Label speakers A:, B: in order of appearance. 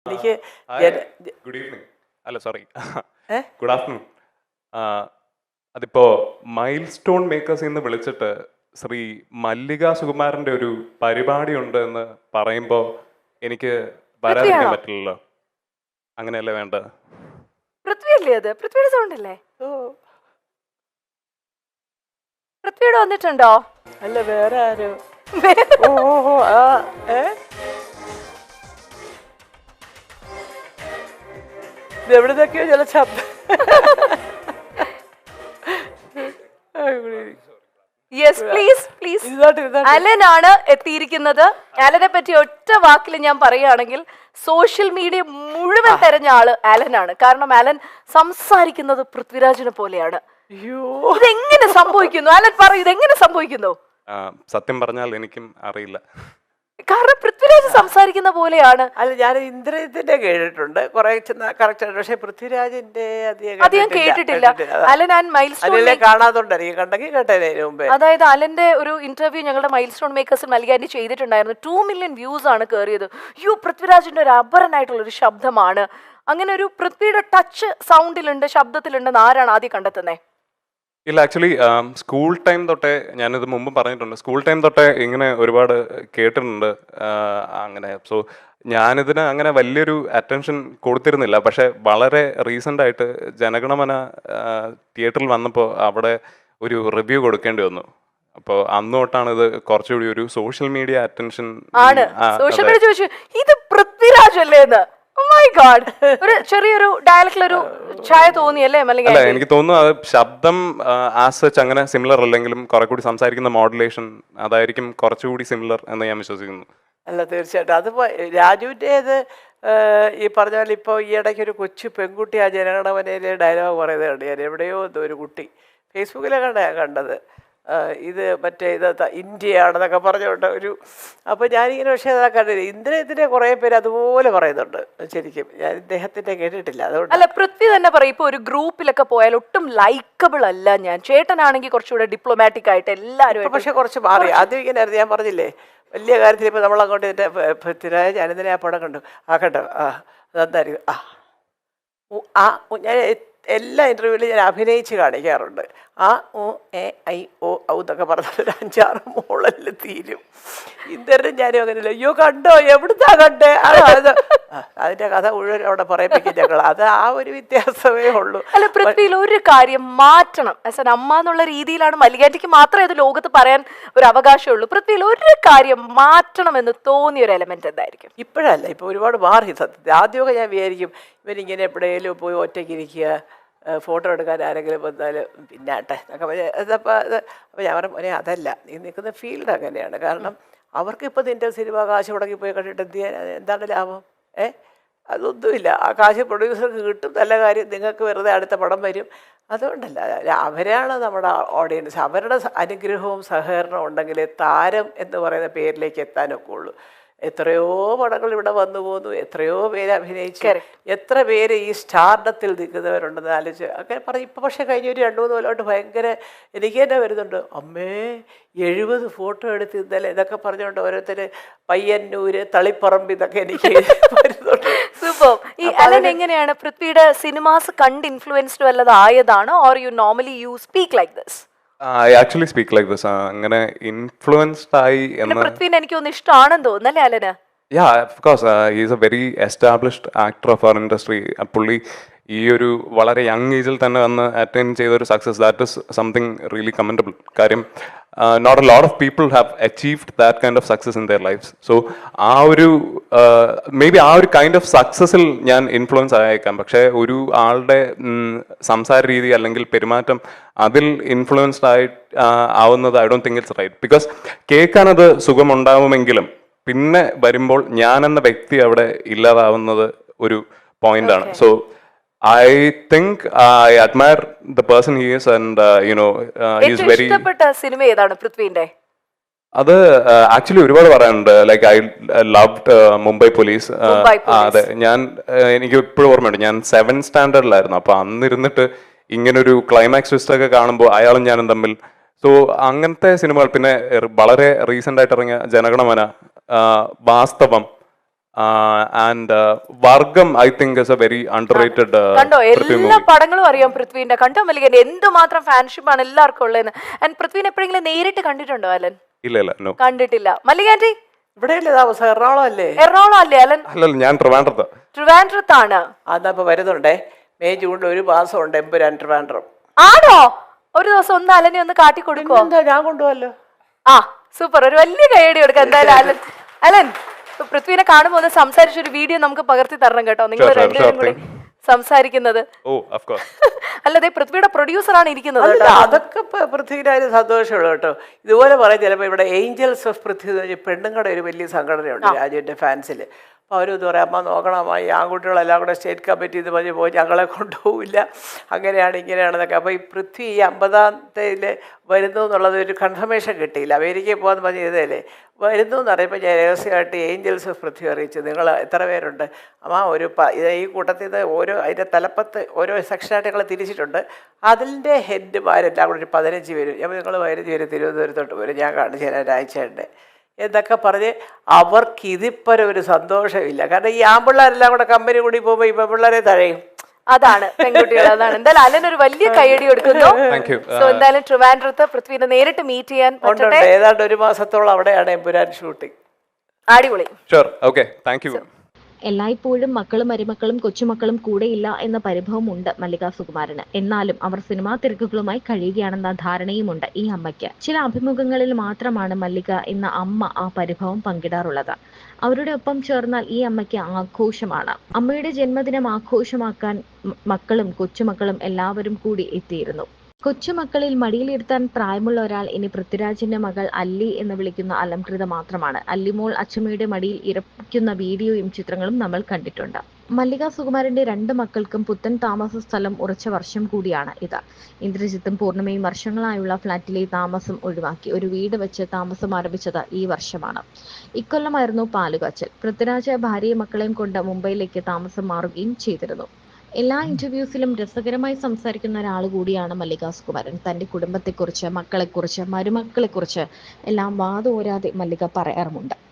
A: എനിക്ക്
B: good evening അല്ല sorry
A: ഏ?
B: Good afternoon. അതിപ്പോ മൈൽ സ്റ്റോൺ മേക്കേഴ്സിൽ നിന്ന് വിളിച്ചിട്ട് ശ്രീ മല്ലിക സുകുമാരന്റെ ഒരു പരിപാടി ഉണ്ട് എന്ന് പറയുമ്പോൾ എനിക്ക് വരാതിരിക്കാൻ
C: പൃഥ്വിയാണോ?
B: പറ്റില്ലല്ലോ. അങ്ങനെയല്ലേ വേണ്ടത്?
C: പൃഥ്വിയല്ലേ അത്? പൃഥ്വിയുടെ സൗണ്ട് അല്ലേ?
A: ഓ,
C: പൃഥ്വിയുടെ വന്നിട്ടുണ്ടോ?
A: അല്ല വേറെ ആരോ.
C: വേറെ-
A: ഓ ഓ ഓ ആ ഏ ഇത് എവിടുന്നൊക്കെയോ ചില ശബ്ദം.
C: Yes please please.
A: ഇരുന്നാട്ട്
C: അലൻ ആണ് എത്തിയിരിക്കുന്നത്. അലനെ പറ്റി ഒറ്റ വാക്കിൽ ഞാൻ പറയുകയാണെങ്കിൽ സോഷ്യൽ മീഡിയ മുഴുവൻ തെരഞ്ഞ ആള് അലനാണ്. കാരണം അലൻ സംസാരിക്കുന്നത് പൃഥ്വിരാജിനെ പോലെയാണ്.
A: അയ്യോ,
C: ഇതെങ്ങനെ സംഭവിക്കുന്നു? അലൻ പറയൂ, ഇതെങ്ങനെ സംഭവിക്കുന്നു?
B: സത്യം പറഞ്ഞാൽ എനിക്കും അറിയില്ല.
C: കാരണം പൃഥ്വിരാജ് സംസാരിക്കുന്ന പോലെയാണ്.
A: അല്ല ഞാൻ ഇന്ദ്രജിത്തിന്റെ കേട്ടിട്ടുണ്ട് കുറെ കറക്റ്റ്, പക്ഷെ പൃഥ്വിരാജിന്റെ
C: അധികം കേട്ടിട്ടില്ല. അലൻ ആൻഡ് മൈൽ സ്റ്റോൺ
A: അല്ലെ കാണാത്തോണ്ടായിരിക്കും, കണ്ടെങ്കിൽ കേട്ടേനെ ഇതിനു മുമ്പേ.
C: അതായത് അലന്റെ ഒരു ഇന്റർവ്യൂ ഞങ്ങളുടെ മൈൽ സ്റ്റോൺ മേക്കേഴ്സിൽ നൽകാൻ ചെയ്തിട്ടുണ്ടായിരുന്നു. 2 മില്യൺ വ്യൂസ് ആണ് കയറിയത്. പൃഥ്വിരാജിന്റെ ഒരു അപരനായിട്ടുള്ള ഒരു ശബ്ദമാണ്. അങ്ങനെ ഒരു പൃഥ്വിയുടെ ടച്ച് സൗണ്ടിലുണ്ട്, ശബ്ദത്തിലുണ്ടെന്ന് ആരാണ് ആദ്യം കണ്ടെത്തുന്നത്?
B: ഇല്ല, ആക്ച്വലി സ്കൂൾ ടൈം തൊട്ടേ, ഞാനിത് മുമ്പ് പറഞ്ഞിട്ടുണ്ട്, സ്കൂൾ ടൈം തൊട്ടേ ഇങ്ങനെ ഒരുപാട് കേട്ടിട്ടുണ്ട്. അങ്ങനെ സോ ഞാനിതിന് അങ്ങനെ വലിയൊരു അറ്റൻഷൻ കൊടുത്തിരുന്നില്ല. പക്ഷെ വളരെ റീസെൻ്റ് ആയിട്ട് ജനഗണമന തിയേറ്ററിൽ വന്നപ്പോൾ അവിടെ ഒരു റിവ്യൂ കൊടുക്കേണ്ടി വന്നു. അപ്പോൾ അന്ന് തൊട്ടാണ് ഇത് കുറച്ചുകൂടി ഒരു സോഷ്യൽ മീഡിയ അറ്റൻഷൻ
C: ആണ്. സോഷ്യൽ മീഡിയ ചോദിച്ചു ഇത് പൃഥ്വിരാജ് അല്ലേ എന്ന്. Oh my God. ഒരു ചെറിയൊരു ഡയലക്റ്റിലൊരു ഛായ തോന്നിയല്ലേ മല്ലിക?
B: അല്ല, എനിക്ക് തോന്നുന്നു അത് ശബ്ദം ആസ് സച്ച് അങ്ങനെ സിമിലർ അല്ലെങ്കിലും കുറെ കൂടി സംസാരിക്കുന്ന മോഡുലേഷൻ അതായിരിക്കും കുറച്ചുകൂടി സിമിലർ എന്ന് ഞാൻ വിശ്വസിക്കുന്നു.
A: അല്ല തീർച്ചയായിട്ടും അതിപ്പോ രാജുവിൻ്റേത് ഈ പറഞ്ഞ പോലെ ഇപ്പോൾ ഈ ഇടയ്ക്ക് ഒരു കൊച്ചു പെൺകുട്ടി ആ ജനഗണമനയിലെ ഡയലോഗ് പറയുന്നത് കണ്ടു ഞാൻ. എവിടെയോ ഒരു കുട്ടി ഫേസ്ബുക്കിലാണ് കണ്ടത്. ഇത് മറ്റേ ഇത് ഇന്ത്യയാണെന്നൊക്കെ പറഞ്ഞുകൊണ്ട് ഒരു, അപ്പോൾ ഞാനിങ്ങനെ, പക്ഷേ അതാ കണ്ടില്ല. ഇന്ദ്രജിത്തിൻ്റെ കുറേ പേര് അതുപോലെ പറയുന്നുണ്ട്. ശരിക്കും ഞാൻ ഇദ്ദേഹത്തിൻ്റെ കേട്ടിട്ടില്ല. അതുകൊണ്ട്
C: അല്ല, പൃഥ്വി തന്നെ പറയും ഇപ്പൊ ഒരു ഗ്രൂപ്പിലൊക്കെ പോയാൽ ഒട്ടും ലൈക്കബിൾ അല്ല ഞാൻ. ചേട്ടനാണെങ്കിൽ കുറച്ചുകൂടെ ഡിപ്ലോമാറ്റിക് ആയിട്ട് എല്ലാവരും.
A: പക്ഷെ കുറച്ച് മാറി. ആദ്യം ഇങ്ങനെ ആയിരുന്നു, ഞാൻ പറഞ്ഞില്ലേ വലിയ കാര്യത്തിൽ. ഇപ്പോൾ നമ്മളങ്ങോട്ട് എൻ്റെ പൃഥ്വിരാജ് ഞാനിതിനെ ആ പടം കണ്ടു, കണ്ടോ, അതെന്തായിരിക്കും ഞാൻ എല്ലാ ഇൻ്റർവ്യൂവിലും ഞാൻ അഭിനയിച്ച് കാണിക്കാറുണ്ട്. ഉ എ ഐ ഓ ഔ എന്നൊക്കെ പറഞ്ഞാൽ ഒരു 5-6 മോളല്ല തീരും. ഇന്ദ്രനും ഞാനും അങ്ങനെയല്ല. അയ്യോ കണ്ടോ, എവിടുന്നാ കണ്ടേ, അതിൻ്റെ കഥ മുഴുവൻ അവിടെ പറയിപ്പിക്കും ഞങ്ങൾ. അത് ആ ഒരു വ്യത്യാസമേ ഉള്ളൂ.
C: അല്ല, പൃഥ്വിയിൽ ഒരു കാര്യം മാറ്റണം. ആസ് എൻ അമ്മ എന്നുള്ള രീതിയിലാണ് മല്ലികാറ്റിക്ക് മാത്രമേ അത് ലോകത്ത് പറയാൻ ഒരു അവകാശമുള്ളൂ. പൃഥ്വിയിൽ ഒരു കാര്യം മാറ്റണം എന്ന് തോന്നിയ ഒരു എലമെന്റ് എന്തായിരിക്കും?
A: ഇപ്പോഴല്ല, ഇപ്പോൾ ഒരുപാട് മാറി സത്യത്തിൽ. ആദ്യമൊക്കെ ഞാൻ വിചാരിക്കും ഇവരിങ്ങനെ എവിടെയെങ്കിലും പോയി ഒറ്റയ്ക്ക് ഇരിക്കുക, ഫോട്ടോ എടുക്കാൻ ആരെങ്കിലും വന്നാലും പിന്നാട്ടെ എന്നൊക്കെ. അപ്പോൾ ഞാൻ പറഞ്ഞു അതല്ല, നീ നിൽക്കുന്ന ഫീൽഡ് അങ്ങനെയാണ്. കാരണം അവർക്കിപ്പോൾ നിൻ്റെ സിനിമ കാശ് മുടക്കി പോയി കണ്ടിട്ട് എന്ത് ചെയ്യാൻ, എന്താണ് ലാഭം? അതൊന്നുമില്ല. ആ കാശ് പ്രൊഡ്യൂസർക്ക് കിട്ടും, നല്ല കാര്യം. നിങ്ങൾക്ക് വെറുതെ അടുത്ത പടം വരും. അതുകൊണ്ടല്ല, അവരാണ് നമ്മുടെ ഓഡിയൻസ്. അവരുടെ അനുഗ്രഹവും സഹകരണവും ഉണ്ടെങ്കിലേ താരം എന്ന് പറയുന്ന പേരിലേക്ക് എത്താനൊക്കെ ഉള്ളൂ. എത്രയോ പടങ്ങൾ ഇവിടെ വന്നു പോന്നു, എത്രയോ പേര് അഭിനയിച്ചു, എത്ര പേര് ഈ സ്റ്റാർഡത്തിൽ നിൽക്കുന്നവരുണ്ടെന്ന് ആലോചിച്ച് അങ്ങനെ പറയും. ഇപ്പം പക്ഷേ കഴിഞ്ഞ ഒരു 2-3 കൊല്ലമായിട്ട് ഭയങ്കര എനിക്ക് തന്നെ വരുന്നുണ്ട്. അമ്മേ 70 ഫോട്ടോ എടുത്ത് ഇന്നലെ ഇതൊക്കെ പറഞ്ഞുകൊണ്ട് ഓരോരുത്തർ പയ്യന്നൂര് തളിപ്പറമ്പ് ഇതൊക്കെ എനിക്ക് വരുന്നുണ്ട്.
C: സൂപ്പർ. ഈ അലൻ എങ്ങനെയാണ് പൃഥ്വിയുടെ സിനിമാസ് കണ്ട് ഇൻഫ്ലുവൻസ്ഡ് വല്ലത് ആയതാണോ, or you normally you speak like this?
B: I actually speak like this. അങ്ങനെ ഇൻഫ്ലുവൻസ്ഡ് ആയി എന്ന്
C: പൃഥ്വിനെ എനിക്ക് ഒന്ന് ഇഷ്ടമാണെന്ന് തോന്നുന്നല്ലേ അലന്?
B: Yeah, of course. He's a very established actor of our industry. പുള്ളി ഈ ഒരു വളരെ യങ് ഏജിൽ തന്നെ വന്ന് അറ്റൈൻ ചെയ്ത ഒരു success, that is something really commendable. കാര്യം not a lot of people have achieved that kind of success in their lives. So ആ ഒരു മേ ബി ആ ഒരു കൈൻഡ് ഓഫ് സക്സസിൽ ഞാൻ ഇൻഫ്ലുവൻസ് ആയേക്കാം. പക്ഷേ ഒരു ആളുടെ സംസാര രീതി അല്ലെങ്കിൽ പെരുമാറ്റം അതിൽ ഇൻഫ്ലുവൻസ്ഡ് ആവുന്നത് I don't think it's right. Because കേൾക്കാനത് സുഖമുണ്ടാവുമെങ്കിലും പിന്നെ വരുമ്പോൾ ഞാൻ എന്ന വ്യക്തി അവിടെ ഇല്ലാതാവുന്നത് ഒരു പോയിന്റാണ്. So I think I admire the person he is, and he's very.
C: ഇഷ്ടപ്പെട്ട സിനിമ ഏതാണ് പൃഥ്വിന്റെ?
B: അത് ആക്ച്വലി ഒരുപാട് പറയാനുണ്ട്. Like I loved Mumbai police. അതെ, എനിക്ക് ഇപ്പോഴും ഓർമ്മയുണ്ട്, ഞാൻ 7th സ്റ്റാൻഡേർഡിലായിരുന്നു. അപ്പൊ അന്നിരുന്നിട്ട് ഇങ്ങനൊരു ക്ലൈമാക്സ് ട്വിസ്റ്റ് ഒക്കെ കാണുമ്പോൾ അയാളും ഞാനും തമ്മിൽ. സോ അങ്ങനത്തെ സിനിമകൾ. പിന്നെ വളരെ റീസെന്റ് ആയിട്ട് ഇറങ്ങിയ ജനഗണമന, വാസ്തവം, ആൻഡ് വർഗം I think is A very underrated
C: കണ്ടോ, എല്ലാ പടങ്ങളും അറിയാം പൃഥ്വിന്റെ. കണ്ടോ മല്ലിക, എന്തുമാത്രം ഫാൻഷിപ്പ് ആണ് എല്ലാവർക്കും ഉള്ളതെന്ന്. ആൻഡ് പൃഥ്വിനെ എപ്പോഴെങ്കിലും നേരിട്ട് കണ്ടിട്ടുണ്ടോ അലൻ?
B: ഇല്ല നോ
C: കണ്ടിട്ടില്ല. മല്ലിക ആന്റി
A: ഇവിടെയല്ലേ താമസം? എറണാകുളം അല്ലേ?
C: എറണാകുളം അല്ലേ അലൻ?
B: അല്ലല്ല, ഞാൻ ട്രിവാൻഡ്രത്ത്.
C: ട്രിവാൻഡ്രത്താണ്.
A: അതപ്പോ വരുന്നുണ്ടേ, മെയ് ജൂണിൽ ഒരു മാസമുണ്ട് എമ്പുരാൻ ട്രിവാൻഡ്രം.
C: ആണോ? ഒരു ദിവസം ഒന്ന് അലനെ ഒന്ന് കാട്ടി കൊടുക്കോ?
A: എന്താ, ഞാൻ കൊണ്ടുപോകല്ലോ.
C: ആ സൂപ്പർ, ഒരു വലിയ കൈയടി കൊടുക്കാം എന്തായാലും അലൻ. അലൻ, പൃഥ്വിനെ കാണുമ്പോൾ ഒന്ന് സംസാരിച്ചൊരു വീഡിയോ നമുക്ക് പകർത്തി തരണം കേട്ടോ, നിങ്ങൾ രണ്ടുപേരും കൂടി സംസാരിക്കുന്നത്. അല്ലതെ പൃഥ്വിയുടെ പ്രൊഡ്യൂസറാണ് ഇരിക്കുന്നത്.
A: അതൊക്കെ പൃഥ്വിനായാലും സന്തോഷമുള്ളൂ കേട്ടോ. ഇതുപോലെ പറയും ചിലപ്പോൾ ഇവിടെ ഏഞ്ചൽസ് ഓഫ് പൃഥ്വി എന്ന് പറഞ്ഞാൽ പെണ്ണുങ്ങളുടെ ഒരു വലിയ സംഘടനയുണ്ട് രാജുവിൻ്റെ ഫാൻസിൽ. അപ്പോൾ അവരിത് പറയാം, അമ്മ നോക്കണം, അമ്മ ഈ ആൺകുട്ടികളെല്ലാം കൂടെ സ്റ്റേറ്റ് കമ്മിറ്റി ഇത് പറഞ്ഞ് പോയി ഞങ്ങളെ കൊണ്ടുപോകില്ല, അങ്ങനെയാണ് ഇങ്ങനെയാണെന്നൊക്കെ. അപ്പോൾ ഈ പൃഥ്വി ഈ 50ാമത്തേൽ വരുന്നു എന്നുള്ളത് ഒരു കൺഫർമേഷൻ കിട്ടിയില്ല. അമേരിക്കയിൽ പോകാമെന്ന് പറഞ്ഞ് ചെയ്തതല്ലേ, വരുന്നു എന്ന് പറയുമ്പോൾ ഞാൻ രഹസ്യമായിട്ട് ഏഞ്ചൽസ് ഓഫ് പൃഥ്വി അറിയിച്ചു, നിങ്ങൾ എത്ര പേരുണ്ട് അമ്മ, ഈ കൂട്ടത്തിൽ നിന്ന് അതിൻ്റെ തലപ്പത്ത് ഓരോ സെക്ഷനായിട്ട് ഞങ്ങൾ തിരിച്ചിട്ടുണ്ട്, അതിൻ്റെ ഹെഡ്മാരെല്ലാം കൂടെ ഒരു 15 പേര്. അപ്പോൾ നിങ്ങൾ 15 പേര് തിരുവനന്തപുരത്തോട്ട് വരും, ഞാൻ കാണിച്ചു തരാൻ ഒരാഴ്ചയുണ്ട് എന്നൊക്കെ പറഞ്ഞ് അവർക്ക് ഇതിപ്പരം ഒരു സന്തോഷമില്ല. കാരണം ഈ ആൺപിള്ളേരെല്ലാം കൂടെ കമ്പനി കൂടി പോകുമ്പോൾ ഈ പെൺപിള്ളേരെ തഴയും.
C: അതാണ് പെൺകുട്ടികൾ, അതാണ്. എന്തായാലും അലൻ ഒരു വലിയ കൈയടി കൊടുക്കുന്നു. സോ എന്തായാലും ട്രിവാൻഡ്രത്ത് പൃഥ്വിനെ നേരിട്ട് മീറ്റ് ചെയ്യാൻ പറ്റട്ടെ.
A: ഏതാണ്ട് ഒരു മാസത്തോളം അവിടെയാണ് എമ്പുരാൻ ഷൂട്ടിംഗ്.
C: അടിപൊളി.
D: എല്ലായ്പ്പോഴും മക്കളും മരുമക്കളും കൊച്ചുമക്കളും കൂടെയില്ല എന്ന പരിഭവമുണ്ട് മല്ലിക സുകുമാരന്. എന്നാലും അവർ സിനിമാ തിരക്കുകളുമായി കഴിയുകയാണെന്ന ധാരണയുമുണ്ട് ഈ അമ്മയ്ക്ക്. ചില അഭിമുഖങ്ങളിൽ മാത്രമാണ് മല്ലിക എന്ന അമ്മ ആ പരിഭവം പങ്കിടാറുള്ളത്. അവരുടെ ഒപ്പം ചേർന്നാൽ ഈ അമ്മയ്ക്ക് ആഘോഷമാണ്. അമ്മയുടെ ജന്മദിനം ആഘോഷമാക്കാൻ മക്കളും കൊച്ചുമക്കളും എല്ലാവരും കൂടി എത്തിയിരുന്നു. കൊച്ചുമക്കളിൽ മടിയിലിരുത്താൻ പ്രായമുള്ള ഒരാൾ ഇനി പൃഥ്വിരാജിന്റെ മകൾ അല്ലി എന്ന് വിളിക്കുന്ന അലംകൃത മാത്രമാണ്. അല്ലിമോൾ അച്ഛമ്മയുടെ മടിയിൽ ഇറപ്പിക്കുന്ന വീഡിയോയും ചിത്രങ്ങളും നമ്മൾ കണ്ടിട്ടുണ്ട്. മല്ലിക സുകുമാരന്റെ 2 മക്കൾക്കും പുത്തൻ താമസ സ്ഥലം ഉറച്ച വർഷം കൂടിയാണ് ഇത്. ഇന്ദ്രജിത്തും പൂർണ്ണിമയും വർഷങ്ങളായുള്ള ഫ്ളാറ്റിലെ താമസം ഒഴിവാക്കി ഒരു വീട് വെച്ച് താമസം ആരംഭിച്ചത് ഈ വർഷമാണ്. ഇക്കൊല്ലമായിരുന്നു പാലുകാച്ചൽ. പൃഥ്വിരാജ് ഭാര്യയും മക്കളെയും കൊണ്ട് മുംബൈയിലേക്ക് താമസം മാറുകയും ചെയ്തിരുന്നു. എല്ലാ ഇന്റർവ്യൂസിലും രസകരമായി സംസാരിക്കുന്ന ഒരാൾ കൂടിയാണ് മല്ലിക സുകുമാരൻ. തന്റെ കുടുംബത്തെക്കുറിച്ച്, മക്കളെക്കുറിച്ച്, മരുമക്കളെക്കുറിച്ച് എല്ലാം വാതോരാതെ മല്ലിക പറയാറുമുണ്ട്.